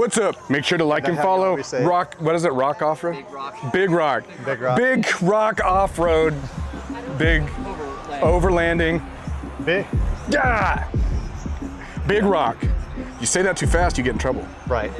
What's up? Make sure to like and follow Rock. What is it? Rock Off-Road? Big Rock. Big Rock. Big Rock. Big Rock Off-Road. Big Overlanding. Big. Yeah. Big Rock. You say that too fast, you get in trouble. Right.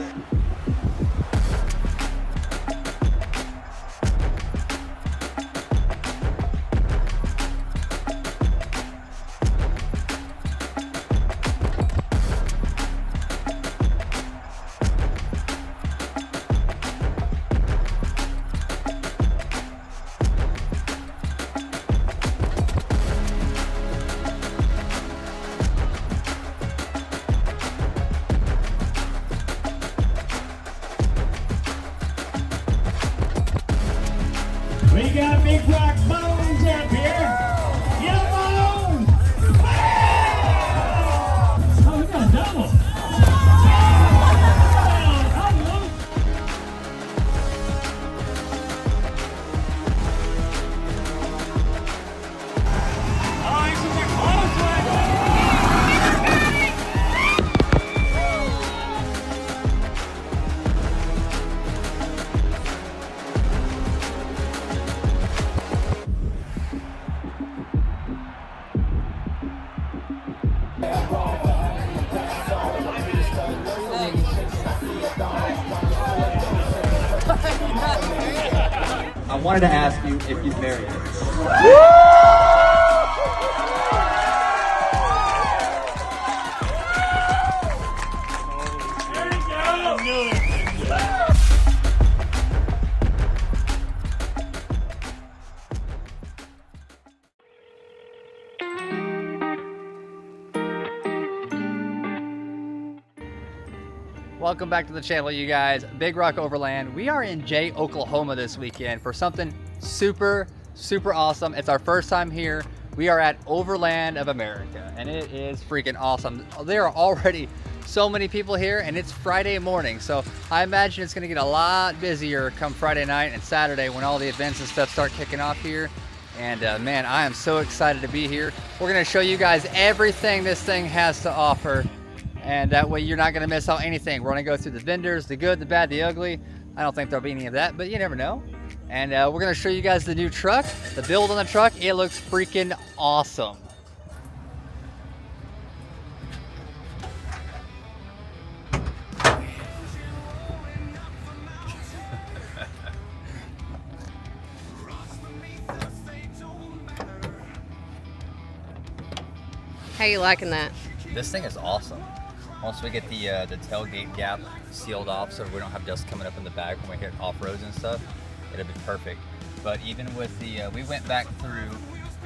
We got Big Rock Bones up here. Yeah, Bones! Oh, we got a double. I wanted to ask you if you'd marry her. Welcome back to the channel, you guys. Big Rock Overland. We are in Jay, Oklahoma this weekend for something super awesome. It's our first time here. We are at Overland of America, and it is freaking awesome. There are already so many people here, and it's Friday morning, so I imagine it's gonna get a lot busier come Friday night and Saturday when all the events and stuff start kicking off here. And man, I am so excited to be here. We're gonna show you guys everything this thing has to offer, and that way you're not gonna miss out anything. We're gonna go through the vendors, the good, the bad, the ugly. I don't think there'll be any of that, but you never know. And we're gonna show you guys the new truck, the build on the truck. It looks freaking awesome. How you liking that? This thing is awesome. Once we get the tailgate gap sealed off so we don't have dust coming up in the back when we hit off-roads and stuff, it'll be perfect. But even with the, we went back through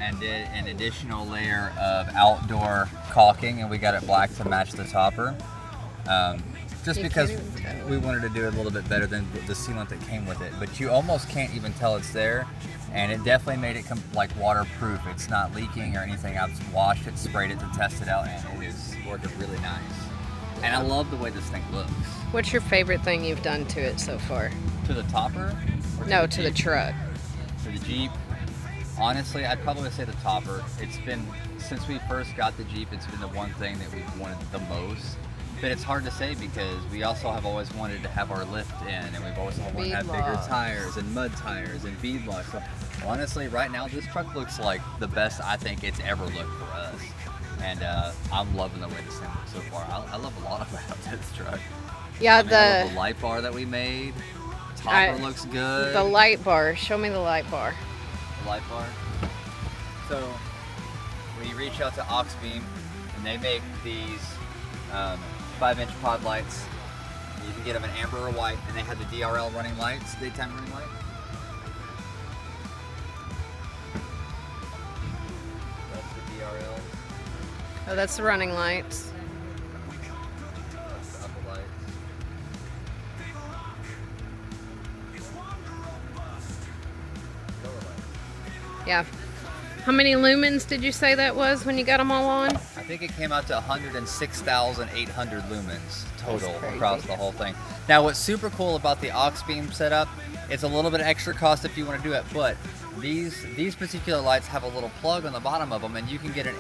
and did an additional layer of outdoor caulking, and we got it black to match the topper. Just because we wanted to do it a little bit better than the sealant that came with it. But you almost can't even tell it's there, and it definitely made it like waterproof. It's not leaking or anything. I've washed it, sprayed it to test it out, and it is working really nice. And I love the way this thing looks. What's your favorite thing you've done to it so far? To the topper? Or No, to the truck. To the Jeep? Honestly, I'd probably say the topper. It's been, since we first got the Jeep, it's been the one thing that we've wanted the most. But it's hard to say because we also have always wanted to have our lift in, and we've always wanted to have bigger tires and mud tires and bead locks. So honestly, right now, this truck looks like the best I think it's ever looked for us. And I'm loving the way this thing looks so far. I love a lot about this truck. Yeah, I love the light bar that we made. Topper looks good. The light bar. Show me the light bar. The light bar. So we reach out to Oxbeam, and they make these 5-inch pod lights. You can get them in amber or white, and they have the DRL running lights, daytime running light. That's the DRL. Oh, that's the running lights. That's the upper lights. Lower lights. Yeah. How many lumens did you say that was when you got them all on? I think it came out to 106,800 lumens total across the whole thing. Now, what's super cool about the Oxbeam setup, it's a little bit extra cost if you want to do it, but these particular lights have a little plug on the bottom of them, and you can get an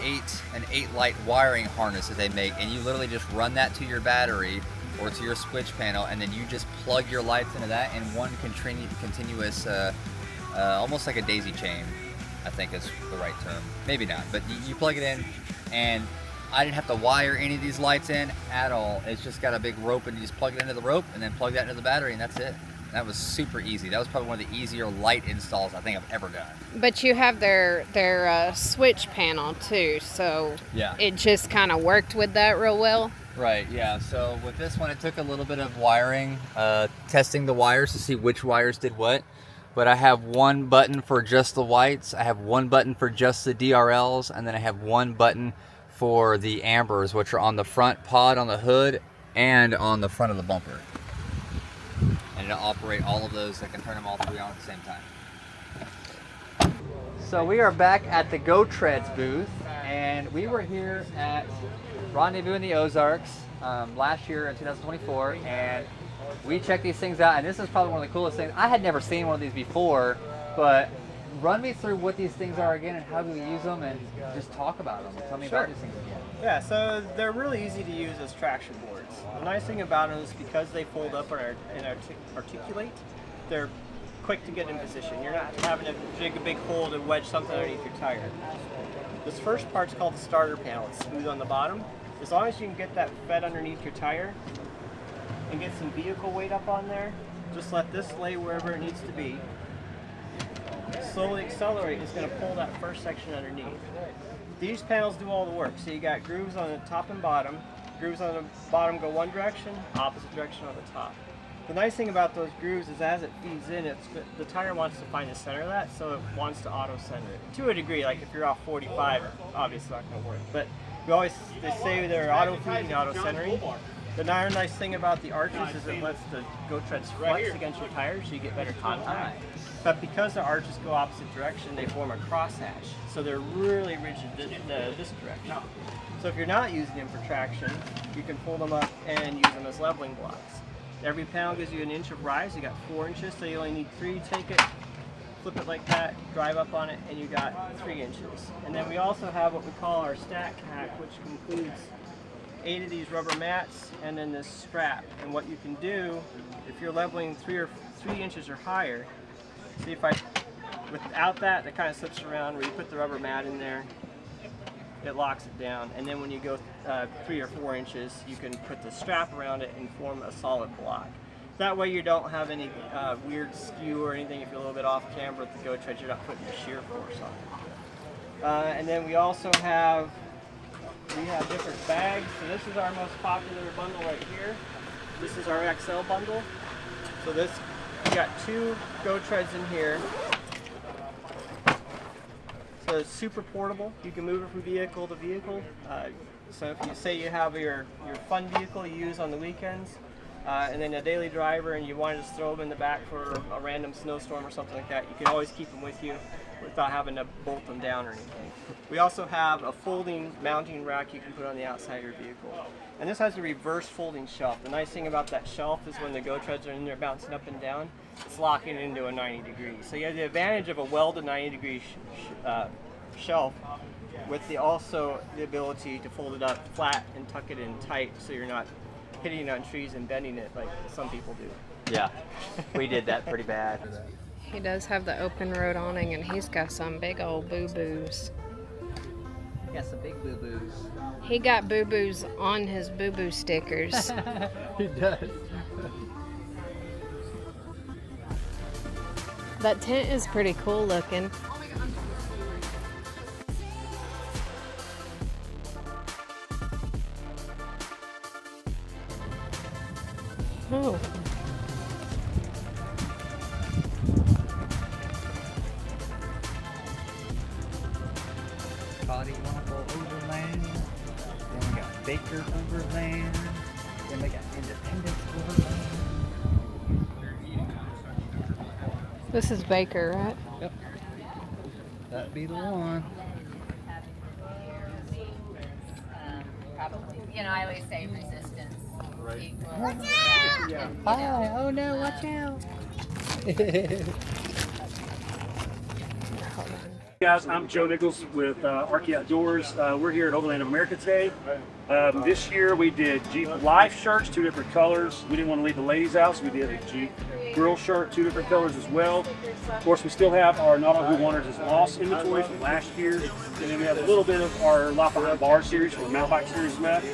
8 light wiring harness that they make, and you literally just run that to your battery or to your switch panel, and then you just plug your lights into that in one continuous, almost like a daisy chain, I think is the right term. Maybe not, but you plug it in, and I didn't have to wire any of these lights in at all. It's just got a big rope, and you just plug it into the rope, and then plug that into the battery, and that's it. That was super easy. That was probably one of the easier light installs I think I've ever done. But you have their switch panel too, so Yeah. it just kind of worked with that real well. Right, yeah. So with this one, it took a little bit of wiring, testing the wires to see which wires did what. But I have one button for just the whites, I have one button for just the DRLs, and then I have one button for the ambers, which are on the front pod on the hood and on the front of the bumper. And it'll operate all of those. I can turn them all three on at the same time. So we are back at the GoTreads booth, and we were here at Rendezvous in the Ozarks last year in 2024, and we checked these things out, and this is probably one of the coolest things. I had never seen one of these before, but run me through what these things are again and how do we use them, and just talk about them. Tell me about these things again. Yeah, so they're really easy to use as traction boards. The nice thing about them is because they fold up and articulate, they're quick to get in position. You're not having to dig a big hole to wedge something underneath your tire. This first part's called the starter panel. It's smooth on the bottom. As long as you can get that fed underneath your tire and get some vehicle weight up on there, just let this lay wherever it needs to be. Slowly accelerate is going to pull that first section underneath. These panels do all the work. So you got grooves on the top and bottom. Grooves on the bottom go one direction, opposite direction on the top. The nice thing about those grooves is as it feeds in, the tire wants to find the center of that, so it wants to auto-center it. To a degree, like if you're off 45, obviously not going to work. But they say they're auto-feeding, auto-centering. The nice thing about the arches is it lets the GoTreads flex against your tires so you get better contact. But because the arches go opposite direction, they form a crosshatch. So they're really rigid this direction. So if you're not using them for traction, you can pull them up and use them as leveling blocks. Every panel gives you an inch of rise. You got 4 inches, so you only need 3. Take it, flip it like that, drive up on it, and you got 3 inches. And then we also have what we call our stack hack, which includes 8 of these rubber mats and then this strap. And what you can do, if you're leveling 3 inches or higher, see if without that, it kind of slips around where you put the rubber mat in there, it locks it down. And then when you go 3 or 4 inches, you can put the strap around it and form a solid block. That way you don't have any weird skew or anything. If you're a little bit off camber with the GoTreads, you're not putting the shear force on it. And then we also have different bags. So this is our most popular bundle right here. This is our XL bundle. So this, you got 2 GoTreads in here. So it's super portable. You can move it from vehicle to vehicle. So if you say you have your fun vehicle you use on the weekends, and then a daily driver, and you want to just throw them in the back for a random snowstorm or something like that, you can always keep them with you without having to bolt them down or anything. We also have a folding mounting rack you can put on the outside of your vehicle. And this has a reverse folding shelf. The nice thing about that shelf is when the GoTreads are in there bouncing up and down, it's locking into a 90 degrees. So you have the advantage of a welded 90 degree shelf with also the ability to fold it up flat and tuck it in tight so you're not hitting it on trees and bending it like some people do. Yeah, we did that pretty bad. He does have the open road awning, and he's got some big old boo-boos. Got some big boo-boos. He got boo-boos on his boo-boo stickers. He does. That tent is pretty cool looking. Oh. Body Waffle Overland. Then we got Baker Overland. Then we got Independence Overland. This is Baker, right? Yep. That'd be the one. Probably. You know, I always say resistance equals. Watch out! Hi! Oh no, watch out! Hold on. Guys, I'm Joe Nichols with Arkie Outdoors. We're here at Overland of America today. This year we did Jeep Life shirts, 2 different colors. We didn't want to leave the ladies out, so we did a Jeep Girl shirt, 2 different colors as well. Of course, we still have our Not All Who Wanders Is Lost inventory from last year. And then we have a little bit of our La Behind Bar series from Mountain Bike Series left.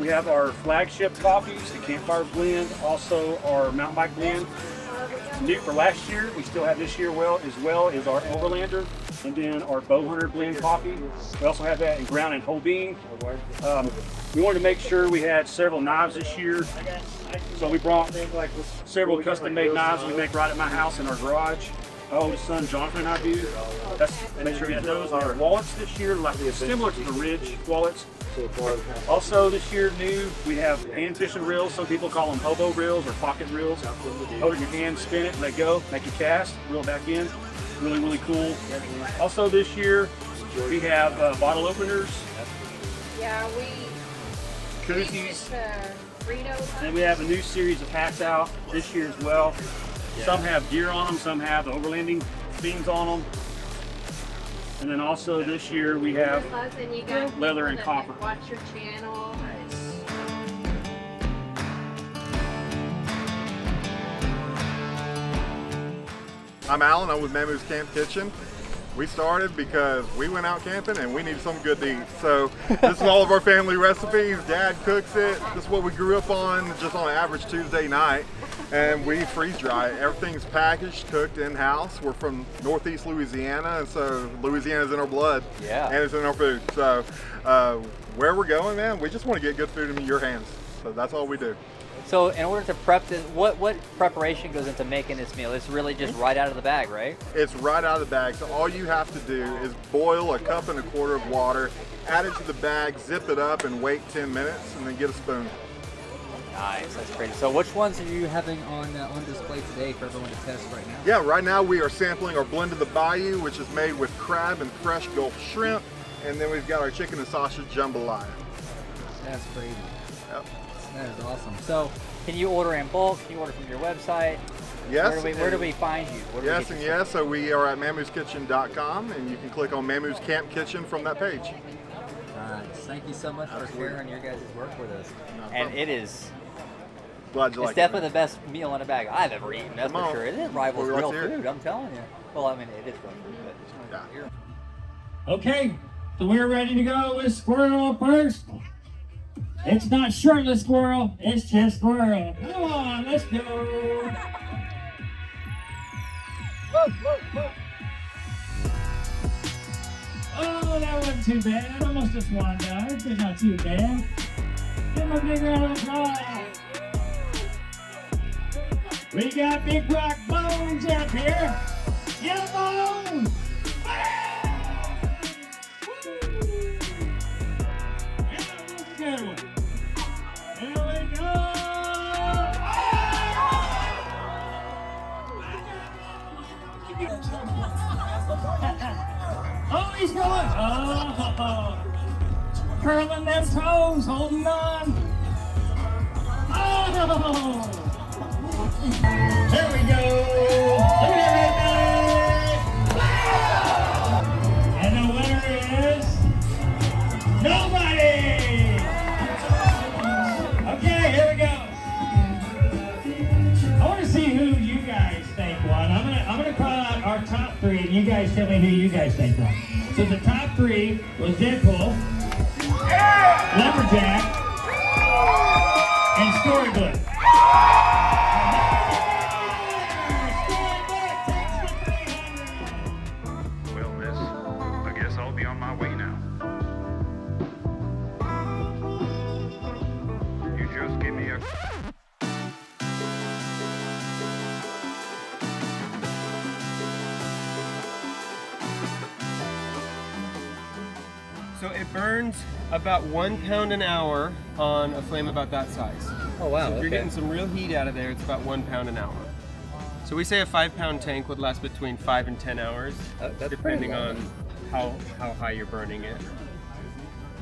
We have our flagship coffees, the Campfire Blend, also our Mountain Bike Blend. New for last year, we still have this year as well is our Overlander, and then our Bow Hunter Blend coffee. We also have that in ground and whole bean. We wanted to make sure we had several knives this year, so we brought several custom-made knives we make right at my house in our garage. My oldest son Jonathan and I do. Make sure we had those. Our wallets this year, like similar to the Ridge wallets. Also this year new, we have hand fishing reels. Some people call them hobo reels or pocket reels. Hold it in your hand, spin it, let go, make a cast, reel it back in. Really, really cool. Also this year, we have bottle openers. Yeah, we koozies. And we have a new series of hats out this year as well. Some have deer on them, some have the Overlanding themes on them. And then also this year we have leather and copper. Watch your channel. I'm Alan, I'm with Mamoos Kitchen. We started because we went out camping and we needed something good to eat. So this is all of our family recipes. Dad cooks it. This is what we grew up on, just on an average Tuesday night. And we freeze dry it. Everything's packaged, cooked in-house. We're from Northeast Louisiana, and so Louisiana's in our blood. Yeah. And it's in our food. So where we're going, man, we just want to get good food in your hands. So that's all we do. So in order to prep this, what preparation goes into making this meal? It's really just right out of the bag, right? It's right out of the bag. So all you have to do is boil 1.25 cups of water, add it to the bag, zip it up, and wait 10 minutes, and then get a spoon. Nice, that's great. So which ones are you having on display today for everyone to test right now? Yeah, right now we are sampling our Blend of the Bayou, which is made with crab and fresh Gulf shrimp, and then we've got our chicken and sausage jambalaya. That's crazy. Yep. That is awesome. So can you order in bulk? Can you order from your website? Yes. Where do we find you? Yes and yes. So we are at mamooskitchen.com, and you can click on Mamoos Camp Kitchen from that page. Nice. Thank you so much for sharing your guys' work with us. And it is. Glad you like it's definitely the best meal in a bag I've ever eaten. That's Come for on. sure. It rivals Well, real let's hear it. food. I'm telling you. Well, I mean, it is real food, but Yeah. Okay, so we're ready to go with squirrel first. It's not shirtless squirrel, it's just squirrel. Come on, let's go. Oh, that wasn't too bad. Almost a swan dive, but not too bad. Give him a big round of applause. We got Big Rock Bones up here. Yeah, Bones! Good one. Here we go. Oh, he's going. Oh, curling them toes, holding on. Oh, there we go. Look at that. And the winner is nobody. Okay, here we go. I want to see who you guys think won. I'm gonna call out our top 3, and you guys tell me who you guys think won. So the top 3 was Deadpool, Lumberjack, and Storybook. Well, miss, I guess I'll be on my way now. You just give me a... So it burns about 1 pound an hour on a flame about that size. Oh wow. So if you're getting some real heat out of there, it's about 1 pound an hour. So we say a 5-pound tank would last between 5 and 10 hours, That's depending pretty on long. how high you're burning it.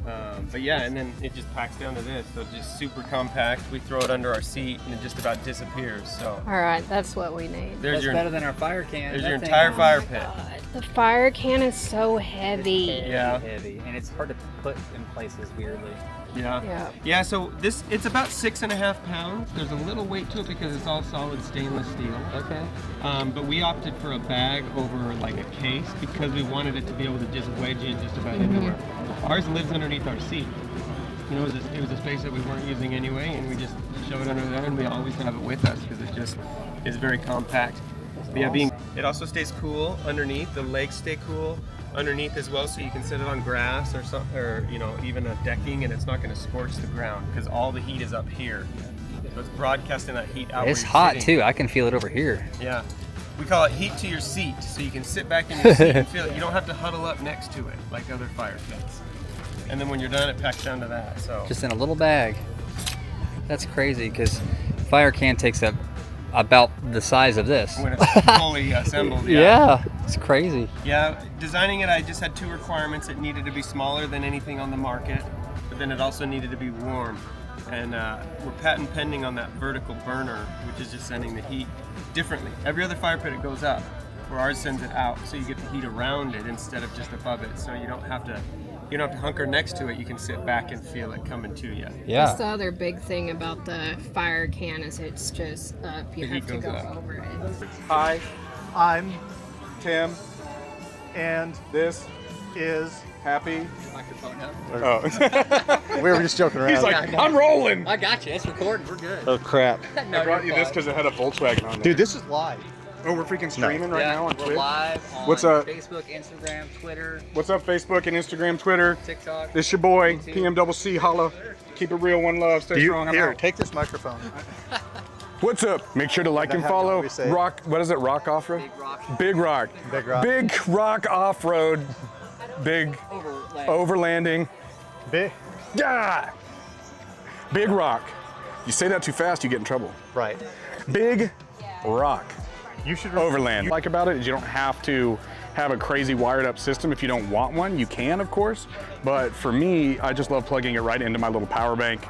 But yeah, and then it just packs down to this. So just super compact. We throw it under our seat and it just about disappears. So. All right, that's what we need. There's That's better than our fire can. There's That your thing entire is fire pit. The fire can is so heavy. Yeah. Heavy, and it's hard to put in places weirdly. Yeah. Yeah. Yeah, so it's about 6.5 pounds. There's a little weight to it because it's all solid stainless steel. Okay. But we opted for a bag over like a case because we wanted it to be able to just wedge in just about anywhere. Ours lives underneath our seat. You know, it was a space that we weren't using anyway, and we just shove it under there, and we always have it with us because it just is very compact. But yeah, it also stays cool underneath. The legs stay cool underneath as well, so you can set it on grass or something, or you know, even a decking, and it's not going to scorch the ground because all the heat is up here. So it's broadcasting that heat out. It's hot too. I can feel it over here. Yeah. We call it heat to your seat, so you can sit back in your seat and feel it. You don't have to huddle up next to it like other fire pits. And then when you're done, it packs down to that. So Just in a little bag. That's crazy because fire can takes up about the size of this. when it's fully assembled, Yeah, it's crazy. Yeah, designing it, I just had 2 requirements. It needed to be smaller than anything on the market, but then it also needed to be warm. And we're patent pending on that vertical burner, which is just sending the heat differently. Every other fire pit, it goes up, where ours sends it out, so you get the heat around it instead of just above it. So you don't have to hunker next to it. You can sit back and feel it coming to you. That's the other big thing about the fire can is it's just up. You The have heat to goes go up. over it. Hi, I'm Tim, and this is happy. Microphone up. Oh. we were just joking around. He's like, I'm rolling. I got you. It's recording. We're good. Oh crap. No, I brought you're you this fine. because it had a Volkswagen on it. Dude, this is live. Oh, we're freaking streaming right Yeah, now on we're Twitch. live on What's up? Facebook, Instagram, Twitter, What's up, Facebook and Instagram, Twitter? TikTok. This your boy, YouTube. PMCC, holla. Keep it real, one love, stay strong. I'm Here, out. take this microphone. What's up? Make sure to like and How do you follow always say it? Rock. What is it? Rock Off-Road? Big Rock. Big Rock. Big Rock. Big Rock Off-Road. Big Overland. Overlanding. Big. Yeah. Big Rock. You say that too fast, you get in trouble. Right. Big Rock. You should Overland. What I like about it is you don't have to have a crazy wired up system. If you don't want one, you can, of course. But for me, I just love plugging it right into my little power bank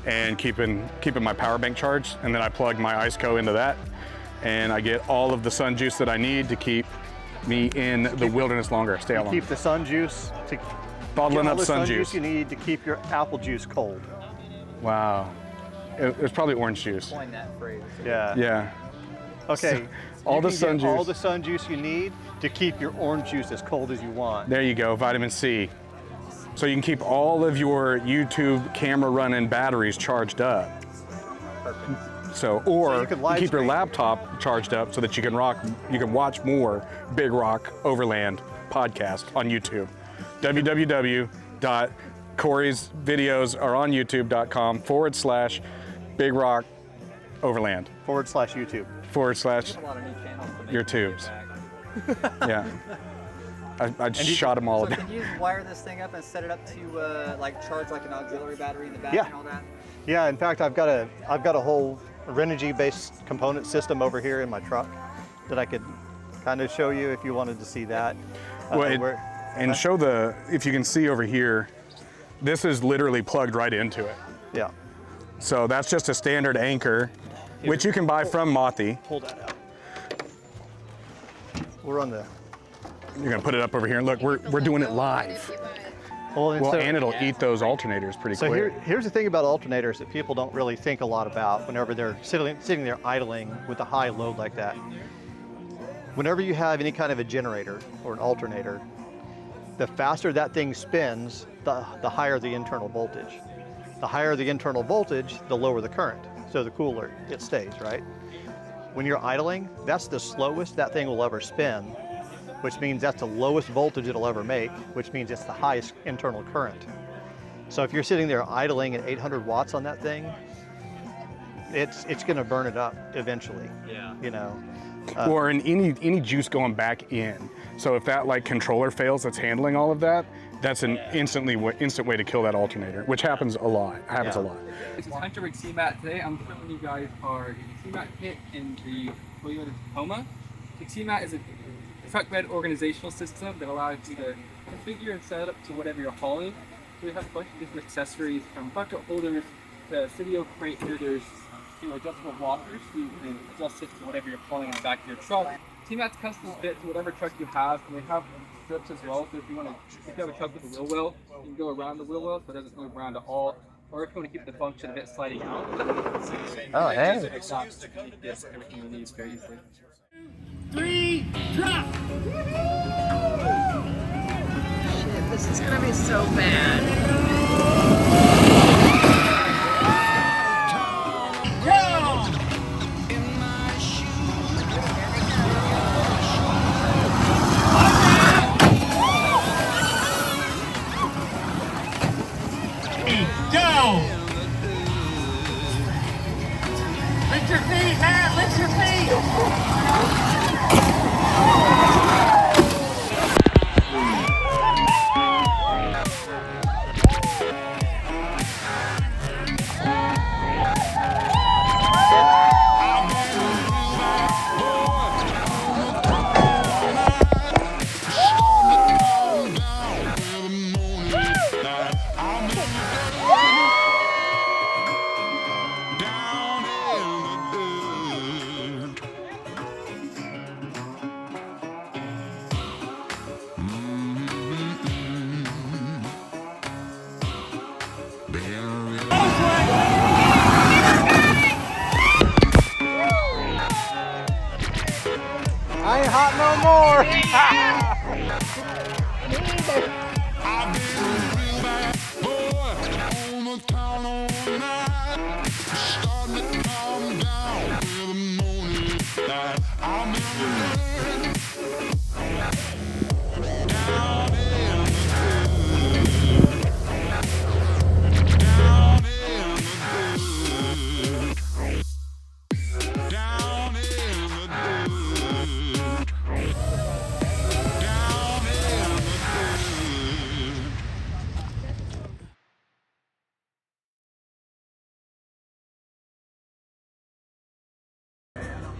and keeping my power bank charged. And then I plug my IceCo into that, and I get all of the sun juice that I need to keep me in the wilderness longer. Stay out longer. keep the sun juice to Bottling get all up the sun juice. you need to keep your apple juice cold. Wow. It's probably orange juice. Coin that phrase. Yeah. Yeah. Okay. All you the can sun get all juice. the sun juice you need to keep your orange juice as cold as you want. There you go, vitamin C. So you can keep all of your YouTube camera running batteries charged up. So, or you can live keep your stream. laptop charged up so that you can watch more Big Rock Overland podcast on YouTube. www.Corey's videos are on youtube.com/Big Rock Overland /YouTube. A lot of new channels to make your tubes. back. Yeah. I shot them all So down. can you wire this thing up and set it up to like charge like an auxiliary battery in the back Yeah. and all that? Yeah, in fact, I've got a whole Renogy-based component system over here in my truck that I could kind of show you if you wanted to see that. And show if you can see over here, this is literally plugged right into it. Yeah. So that's just a standard anchor, which you can buy from Mothy. Pull that out. We're on the. You're gonna put it up over here, and look, we're doing it live. Well, And it'll eat those alternators pretty So quick. here's the thing about alternators that people don't really think a lot about whenever they're sitting there idling with a high load like that. Whenever you have any kind of a generator or an alternator, the faster that thing spins, the higher the internal voltage. The higher the internal voltage, the lower the current. So the cooler it stays, right? When you're idling, that's the slowest that thing will ever spin, which means that's the lowest voltage it'll ever make, which means it's the highest internal current. So if you're sitting there idling at 800 watts on that thing, it's going to burn it up eventually. Yeah. You know. Or in any juice going back in. So if that like controller fails that's handling all of that, that's an instant way to kill that alternator, which happens a lot. Yeah. A lot. It's Hunter with CMAT. Today I'm showing you guys our CMAT kit in the Toyota Tacoma. The CMAT is a truck bed organizational system that allows you to configure and set it up to whatever you're hauling. So we have a bunch of different accessories from bucket holders to studio crate here. There's adjustable lockers so you can adjust it to whatever you're pulling in the back of your truck. T-Mat's custom fit to whatever truck you have, and they have strips as well. So if you have a truck with a wheel well, you can go around the wheel well so it doesn't move around at all. Or if you want to keep the function of it sliding out. Oh, hey. Everything you need very easily. 3, drop! Shit, this is gonna be so bad. Go! Lift your feet, Matt! Lift your feet! I ain't hot no more.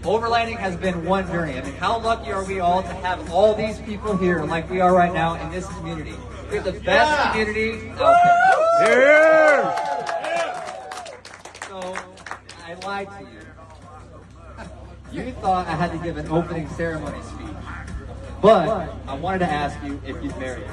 Overlanding has been one journey. I mean, how lucky are we all to have all these people here like we are right now in this community? We have the best community out there. So, I lied to you. You thought I had to give an opening ceremony speech. But I wanted to ask you if you'd marry it.